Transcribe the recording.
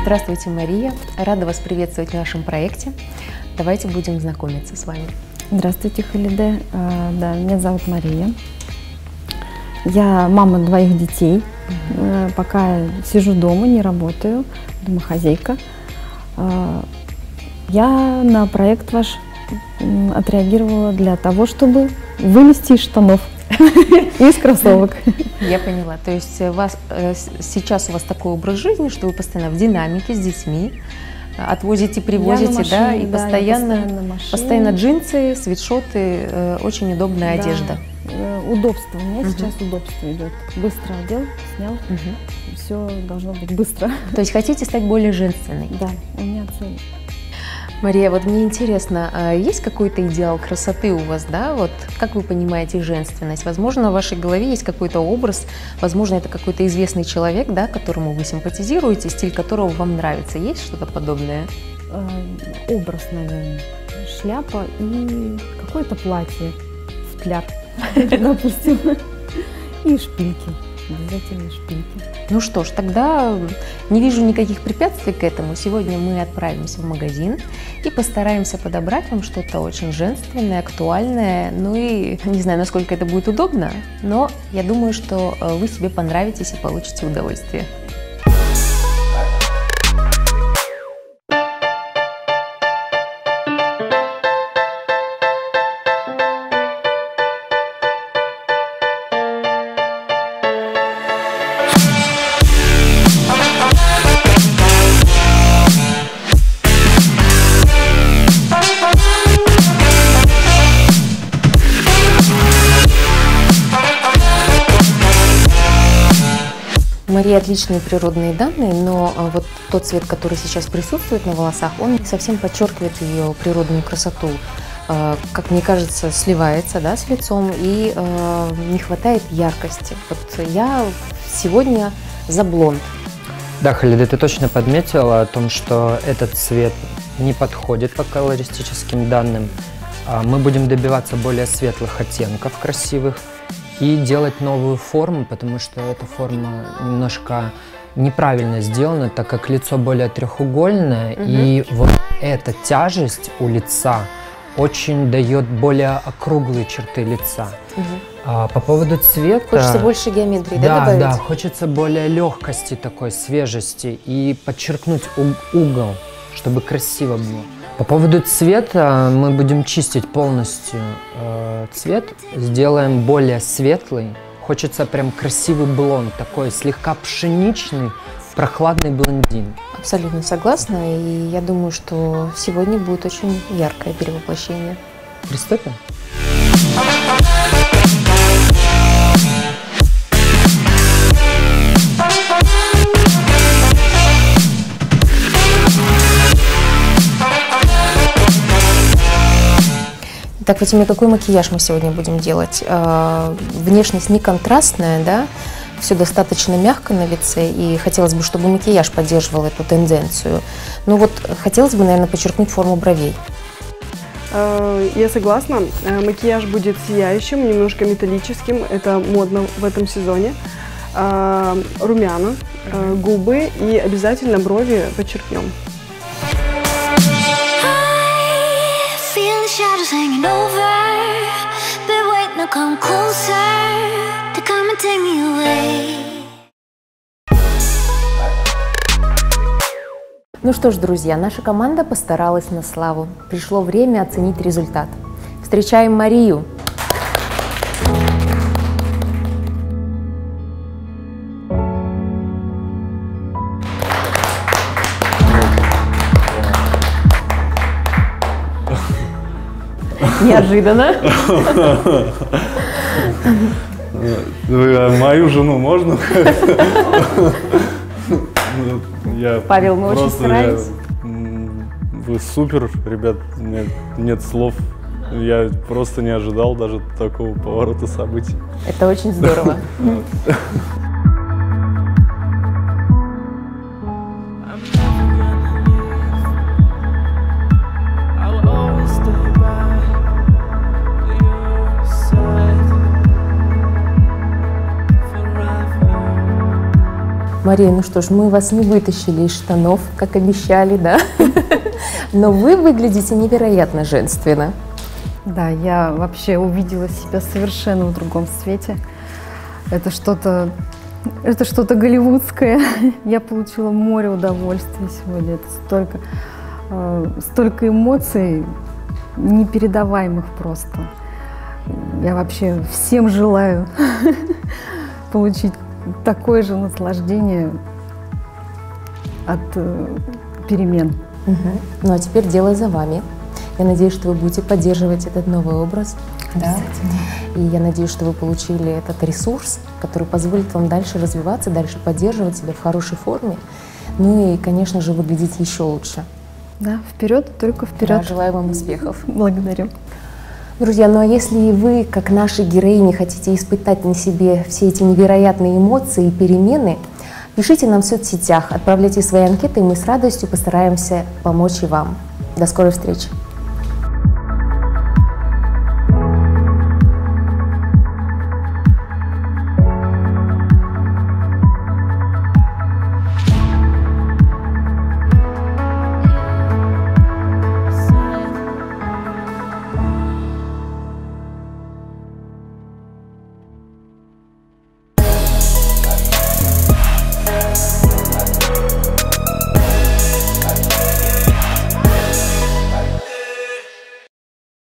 Здравствуйте, Мария. Рада вас приветствовать в нашем проекте. Давайте будем знакомиться с вами. Здравствуйте, Халиде. Да, меня зовут Мария. Я мама 2 детей. Пока сижу дома, не работаю, домохозяйка. Я на проект ваш отреагировала для того, чтобы вылезти из штанов и из кроссовок. Я поняла. То есть сейчас у вас такой образ жизни, что вы постоянно в динамике с детьми, отвозите, привозите, машине, да, и да, постоянно джинсы, свитшоты, очень удобная одежда. Удобство. У меня сейчас удобство идет. Быстро одел, снял. Все должно быть быстро. То есть хотите стать более женственной? Да, у меня цель. Мария, вот мне интересно, есть какой-то идеал красоты у вас, да? Вот как вы понимаете женственность? Возможно, в вашей голове есть какой-то образ, возможно, это какой-то известный человек, да, которому вы симпатизируете, стиль которого вам нравится. Есть что-то подобное? Образ, наверное. Шляпа и какое-то платье, футляр, допустим, и шпильки. Обязательно шпильки. Ну что ж, тогда не вижу никаких препятствий к этому. Сегодня мы отправимся в магазин и постараемся подобрать вам что-то очень женственное, актуальное. Ну и не знаю, насколько это будет удобно, но я думаю, что вы себе понравитесь и получите удовольствие. Мария, отличные природные данные, но вот тот цвет, который сейчас присутствует на волосах, он не совсем подчеркивает ее природную красоту. Как мне кажется, сливается, да, с лицом, и не хватает яркости. Вот я сегодня за блонд. Да, Халиде, ты точно подметила о том, что этот цвет не подходит по колористическим данным. Мы будем добиваться более светлых оттенков, красивых, и делать новую форму, потому что эта форма немножко неправильно сделана, так как лицо более треугольное, и вот эта тяжесть у лица очень дает более округлые черты лица. По поводу цвета... Хочется больше геометрии, да, добавить? Да, хочется более легкости такой, свежести и подчеркнуть угол, чтобы красиво было. По поводу цвета мы будем чистить полностью цвет, сделаем более светлый. Хочется прям красивый блонд, такой слегка пшеничный, прохладный блондин. Абсолютно согласна, и я думаю, что сегодня будет очень яркое перевоплощение. Приступим? Так, Фатиме, какой макияж мы сегодня будем делать? Внешность не контрастная, да? Все достаточно мягко на лице, и хотелось бы, чтобы макияж поддерживал эту тенденцию. Ну вот, хотелось бы, наверное, подчеркнуть форму бровей. Я согласна. Макияж будет сияющим, немножко металлическим. Это модно в этом сезоне. Румяна, губы и обязательно брови подчеркнем. Shadows hanging over, but wait, now come closer to come and take me away. Ну что ж, друзья, наша команда постаралась на славу. Пришло время оценить результат. Встречаем Марию. Неожиданно. Мою жену можно? Павел, мы очень старались. Вы супер, ребят, нет слов. Я просто не ожидал даже такого поворота событий. Это очень здорово. Мария, ну что ж, мы вас не вытащили из штанов, как обещали, да? Но вы выглядите невероятно женственно. Да, я вообще увидела себя совершенно в другом свете. Это что-то голливудское. Я получила море удовольствия сегодня. Это столько эмоций, непередаваемых просто. Я вообще всем желаю получить такое же наслаждение от перемен. Ну а теперь дело за вами. Я надеюсь, что вы будете поддерживать этот новый образ. Да. И я надеюсь, что вы получили этот ресурс, который позволит вам дальше развиваться, дальше поддерживать себя в хорошей форме. Ну и, конечно же, выглядеть еще лучше. Да, вперед, только вперед. Да, желаю вам успехов. Благодарю. Друзья, ну а если вы, как наши героини, хотите испытать на себе все эти невероятные эмоции и перемены, пишите нам в соцсетях, отправляйте свои анкеты, и мы с радостью постараемся помочь и вам. До скорой встречи!